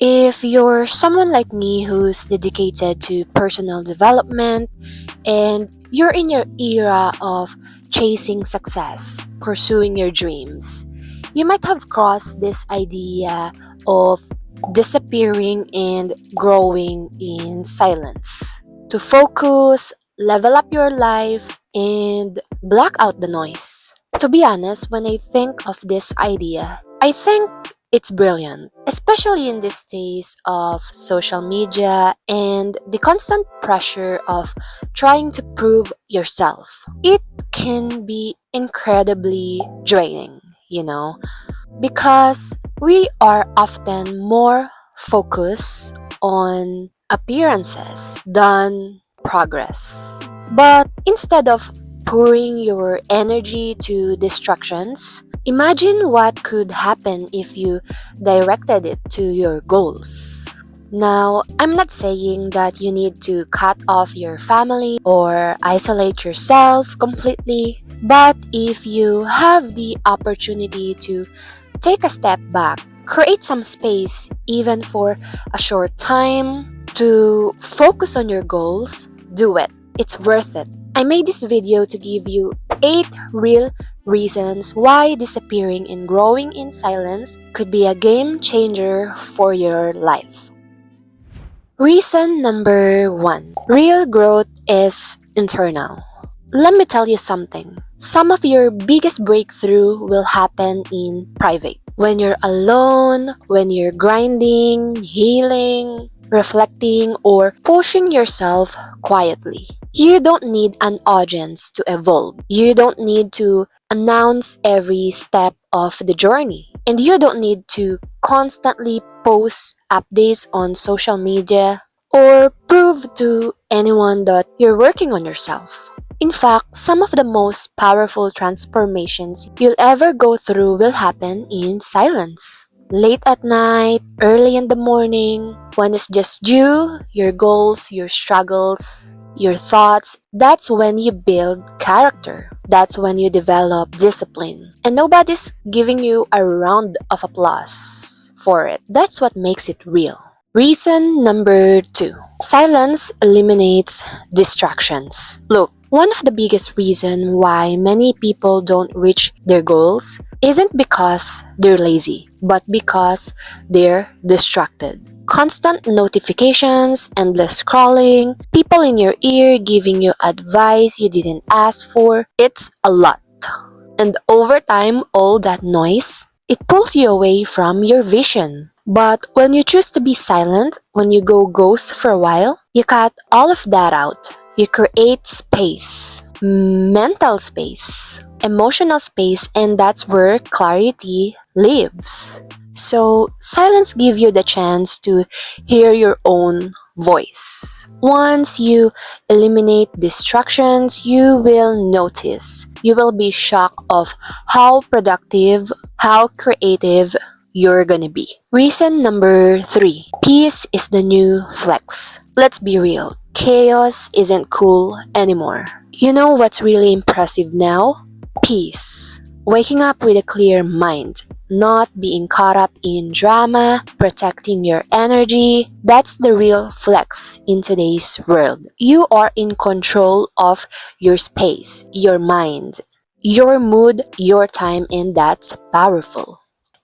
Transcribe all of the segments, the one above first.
If you're someone like me who's dedicated to personal development and you're in your era of chasing success, pursuing your dreams, you might have crossed this idea of disappearing and growing in silence. To focus, level up your life, and block out the noise. To be honest, when I think of this idea, I think it's brilliant, especially in these days of social media and the constant pressure of trying to prove yourself. It can be incredibly draining, you know, because we are often more focused on appearances than progress. But instead of pouring your energy to distractions, imagine what could happen if you directed it to your goals. Now, I'm not saying that you need to cut off your family or isolate yourself completely, but if you have the opportunity to take a step back, create some space even for a short time to focus on your goals, do it. It's worth it. I made this video to give you 8 real reasons why disappearing and growing in silence could be a game changer for your life. Reason number 1. Real growth is internal. Let me tell you something. Some of your biggest breakthrough will happen in private. When you're alone, when you're grinding, healing, reflecting, or pushing yourself quietly. You don't need an audience to evolve. You don't need to announce every step of the journey. And you don't need to constantly post updates on social media or prove to anyone that you're working on yourself. In fact, some of the most powerful transformations you'll ever go through will happen in silence. Late at night, early in the morning, when it's just you, your goals, your struggles, your thoughts, that's when you build character. That's when you develop discipline. And nobody's giving you a round of applause for it. That's what makes it real. Reason number 2. Silence eliminates distractions. Look, one of the biggest reasons why many people don't reach their goals isn't because they're lazy, but because they're distracted. Constant notifications, endless scrolling, people in your ear giving you advice you didn't ask for, it's a lot. And over time, all that noise, it pulls you away from your vision. But when you choose to be silent, when you go ghost for a while, you cut all of that out. You create space, mental space, emotional space, and that's where clarity lives. So, silence gives you the chance to hear your own voice. Once you eliminate distractions, you will notice. You will be shocked of how productive, how creative you're gonna be. Reason number 3. Peace is the new flex. Let's be real. Chaos isn't cool anymore. You know what's really impressive now? Peace. Waking up with a clear mind. Not being caught up in drama, protecting your energy. That's the real flex in today's world. You are in control of your space, your mind, your mood, your time, and that's powerful.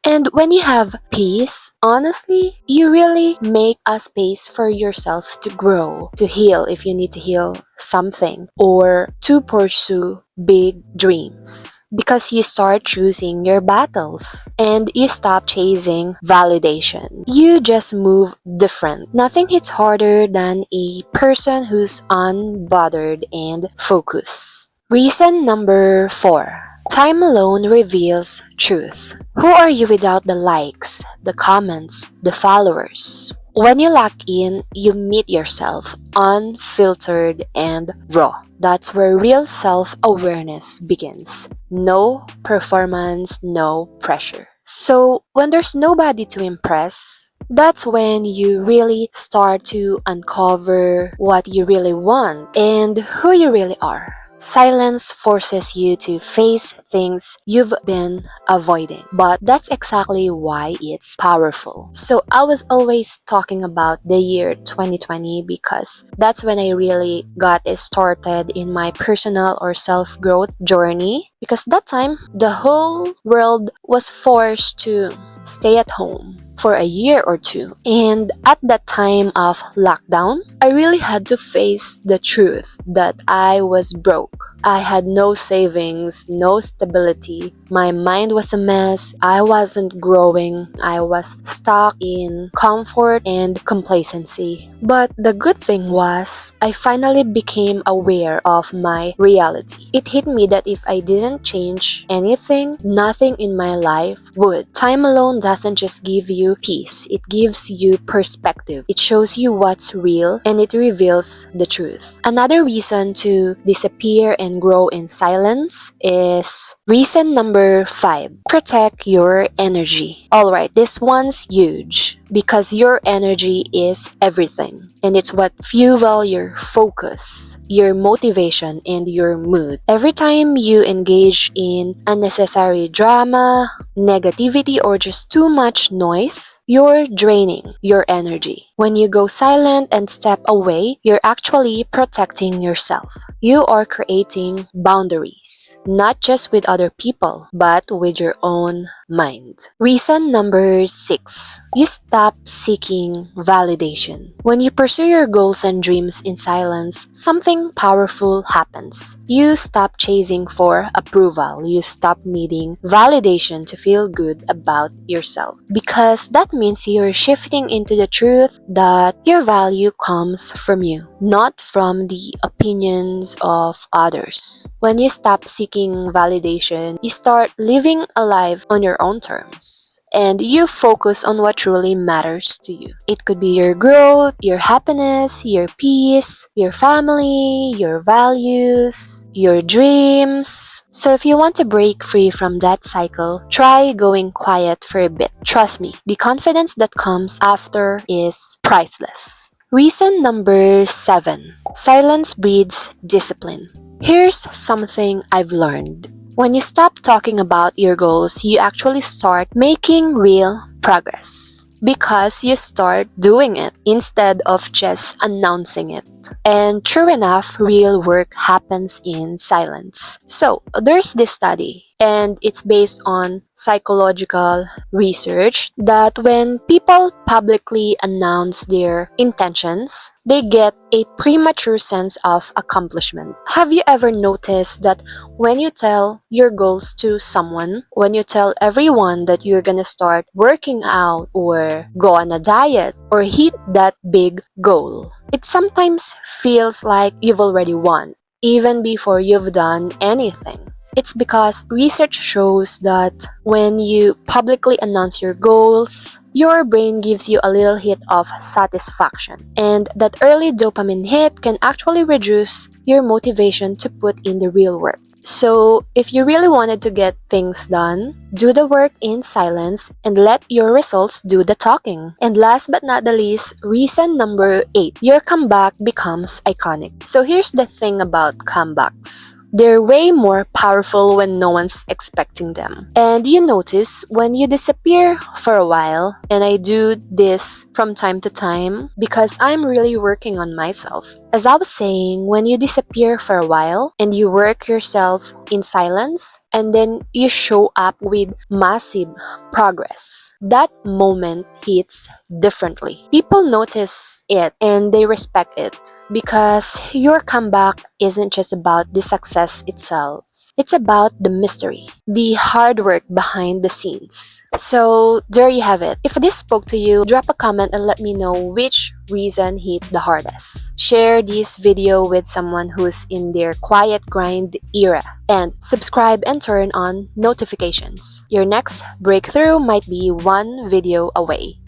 And when you have peace, honestly, you really make a space for yourself to grow, to heal if you need to heal something, or to pursue big dreams. Because you start choosing your battles and you stop chasing validation. You just move different. Nothing hits harder than a person who's unbothered and focused. Reason number 4. Time alone reveals truth. Who are you without the likes, the comments, the followers? When you lock in, you meet yourself, unfiltered and raw. That's where real self-awareness begins. No performance, no pressure. So, when there's nobody to impress, that's when you really start to uncover what you really want and who you really are. Silence forces you to face things you've been avoiding, but that's exactly why it's powerful. So I was always talking about the year 2020 because that's when I really got started in my personal or self-growth journey, because that time the whole world was forced to stay at home for a year or two. And at that time of lockdown, I really had to face the truth that I was broke. I had no savings, no stability. My mind was a mess. I wasn't growing. I was stuck in comfort and complacency. But the good thing was, I finally became aware of my reality. It hit me that if I didn't change anything, nothing in my life would. Time alone doesn't just give you peace, it gives you perspective. It shows you what's real and it reveals the truth. Another reason to disappear and grow in silence is reason number 5. Protect your energy. Alright, this one's huge because your energy is everything, and it's what fuel your focus, your motivation, and your mood. Every time you engage in unnecessary drama, negativity, or just too much noise, you're draining your energy. When you go silent and step away, you're actually protecting yourself. You are creating boundaries, not just with other people, but with your own mind. Reason number 6. You stop seeking validation. When you pursue your goals and dreams in silence, something powerful happens. You stop chasing for approval. You stop needing validation to feel good about yourself. Because that means you're shifting into the truth that your value comes from you, not from the opinions of others. When you stop seeking validation, you start living a life on your own terms, and you focus on what truly matters to you. It could be your growth, your happiness, your peace, your family, your values, your dreams. So if you want to break free from that cycle, try going quiet for a bit. Trust me, the confidence that comes after is priceless. Reason number 7. Silence breeds discipline. Here's something I've learned. When you stop talking about your goals, you actually start making real progress because you start doing it instead of just announcing it. And true enough, real work happens in silence. So, there's this study, and it's based on psychological research, that when people publicly announce their intentions, they get a premature sense of accomplishment. Have you ever noticed that when you tell your goals to someone, when you tell everyone that you're gonna start working out or go on a diet or hit that big goal, it sometimes feels like you've already won, even before you've done anything. It's because research shows that when you publicly announce your goals, your brain gives you a little hit of satisfaction. And that early dopamine hit can actually reduce your motivation to put in the real work. So, if you really wanted to get things done, do the work in silence and let your results do the talking. And last but not the least, reason number 8, your comeback becomes iconic. So here's the thing about comebacks. They're way more powerful when no one's expecting them. And you notice when you disappear for a while, and I do this from time to time because I'm really working on myself. As I was saying, when you disappear for a while and you work yourself in silence, and then you show up with massive progress, that moment hits differently. People notice it and they respect it because your comeback isn't just about the success itself. It's about the mystery, the hard work behind the scenes. So, there you have it. If this spoke to you, drop a comment and let me know which reason hit the hardest. Share this video with someone who's in their quiet grind era. And subscribe and turn on notifications. Your next breakthrough might be one video away.